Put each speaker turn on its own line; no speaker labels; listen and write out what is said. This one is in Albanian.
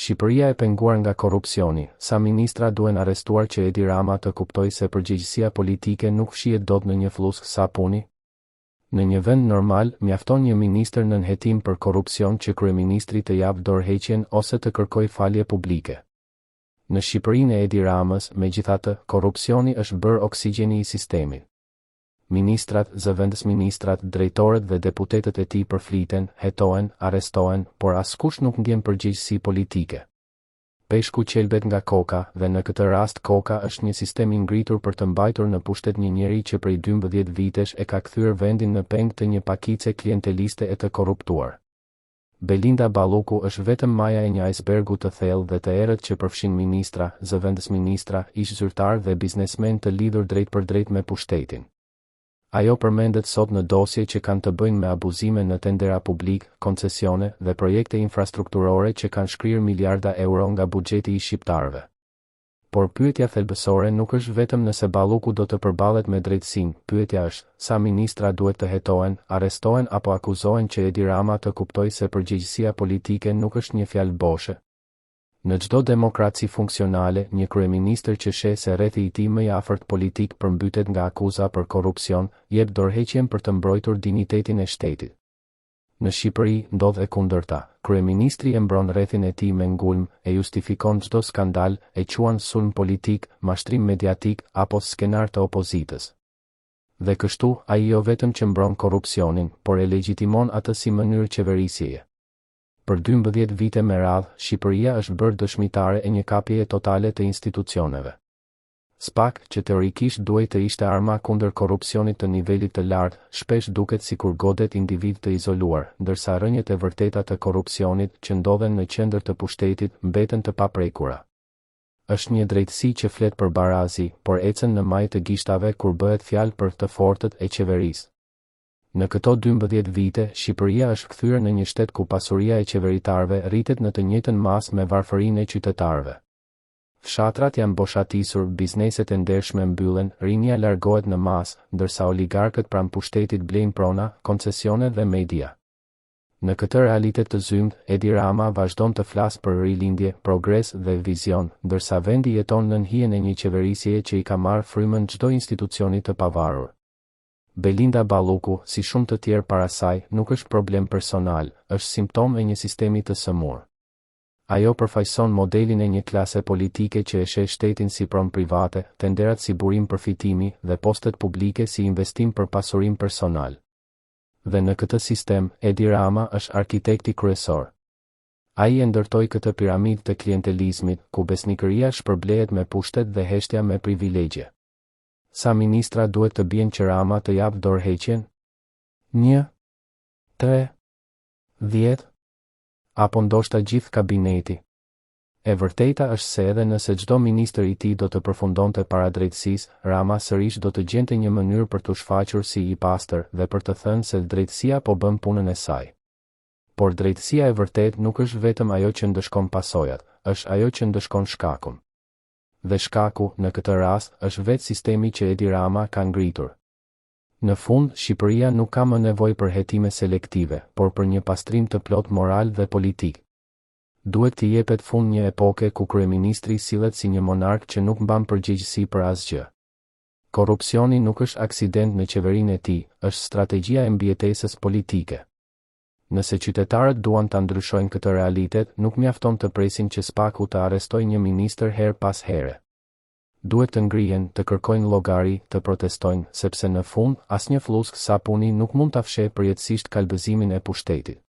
Shqipëria e penguar nga korrupsioni, sa ministra duhen arrestuar që Edi Rama të kuptoj se përgjegjësia politike nuk fshihet dot në një flusk sapuni? Në një vend normal, mjafton një ministër nën hetim për korrupsion që kryeministri të japë dorëheqjen ose të kërkojë falje publike. Në Shqipërinë e Edi Ramës, megjithatë, korrupsioni është bërë oksigjeni i sistemit. Ministrat, zëvendësministrat, drejtorët dhe deputetët e tij përfliten, hetohen, arrestohen, por askush nuk ndjen përgjegjësi politike. Peshku qelbet nga koka, dhe në këtë rast koka është një sistem i ngritur për të mbajtur në pushtet një njeri që prej 12 vitesh e ka kthyer vendin në peng të një pakice klienteliste e të korruptuar. Belinda Balluku është vetëm maja e një icebergu të thellë dhe të errët që përfshin ministra, zëvendësministra, ish-zyrtar dhe biznesmen të lidhur drejt për drejt me pushtetin. Ajo përmendet sot në dosje që kanë të bëjnë me abuzime në tendera publik, koncesione dhe projekte infrastrukturore që kanë shkrirë miliarda euro nga buxheti i shqiptarëve. Por pyetja thelbësore nuk është vetëm nëse Balluku do të përballet me drejtësinë, pyetja është, sa ministra duhet të hetohen, arrestohen apo akuzohen që Edi Rama të kuptojë se përgjegjësia politike nuk është një fjalë boshe. Në çdo demokraci funksionale, një kryeministër që sheh se rrethi i tij më i afërt politik përmbytet nga akuza për korrupsion, jep dorëheqjen për të mbrojtur dinjitetin e shtetit. Në Shqipëri ndodh e kundërta. Kryeministri e mbron rrethin e tij me ngulm, e justifikon çdo skandal, e quan sulm politik, mashtrim mediatik apo skenar të opozitës. Dhe kështu, ai jo vetëm që mbron korrupsionin, por e legjitimon atë si mënyrë qeverisjeje. Për 12 vite me radhë, Shqipëria është bërë dëshmitare e një kapjeje totale të institucioneve. SPAK, që teorikisht duhet të ishte arma kundër korrupsionit të nivelit të lartë, shpesh duket sikur godet individ të izoluar, ndërsa rënjet e vërteta të korrupsionit që ndodhen në qendër të pushtetit mbeten të paprekura. Është një drejtësi që flet për barazi, por ecën në maj të gishtave kur bëhet fjalë për të fortët e qeverisë. Në këto 12 vite, Shqipëria është kthyer në një shtet ku pasuria e qeveritarëve rritet në të njëjtën masë me varfërinë e qytetarëve. Fshatrat janë boshatisur, bizneset e ndershme mbyllen, rinja largohet në masë, ndërsa oligarkët pranë pushtetit blejnë prona, koncesione dhe media. Në këtë realitet të zymt, Edi Rama vazhdon të flasë për rilindje, progres dhe vizion, ndërsa vendi jeton nën hijen e një qeverisjeje që i ka marrë frymën çdo institucioni të pavarur. Belinda Balluku, si shumë të tjerë para saj, nuk është problem personal, është simptom e një sistemi të sëmur. Ajo përfaqëson modelin e një klase politike që e sheh shtetin si pronë private, tenderat si burim përfitimi dhe postet publike si investim për pasurim personal. Dhe në këtë sistem, Edi Rama është arkitekti kryesor. Ai e ndërtoi këtë piramidë të klientelizmit, ku besnikëria shpërblehet me pushtet dhe heshtja me privilegje. Sa ministra duhet të bien që Rama të japë dorëheqjen? 1, 3, 10, apo ndoshta gjithë kabineti? E vërteta është se edhe nëse çdo ministër i tij do të përfundonte para drejtësisë, Rama sërish do të gjente një mënyrë për të shfaqur si i pastër dhe për të thënë se drejtësia po bën punën e saj. Por drejtësia e vërtet nuk është vetëm ajo që ndëshkon pasojat, është ajo që ndëshkon shkakun. Dhe shkaku, në këtë rast, është vetë sistemi që Edi Rama ka ngritur. Në fund, Shqipëria nuk ka më nevojë për hetime selektive, por për një pastrim të plot moral dhe politik. Duhet të jepet fund një epoke ku kryeministri sillet si një monark që nuk mban përgjegjësi për asgjë. Korrupsioni nuk është aksident në qeverinë e tij, është strategjia e mbijetesës politike. Nëse qytetarët duan ta ndryshojnë këtë realitet, nuk mjafton të presin që SPAK-u të arrestojë një ministër her pas here. Duhet të ngrihen, të kërkojnë llogari, të protestojnë, sepse në fund, asnjë flusk sapuni nuk mund ta fshehë përjetësisht kalbëzimin e pushtetit.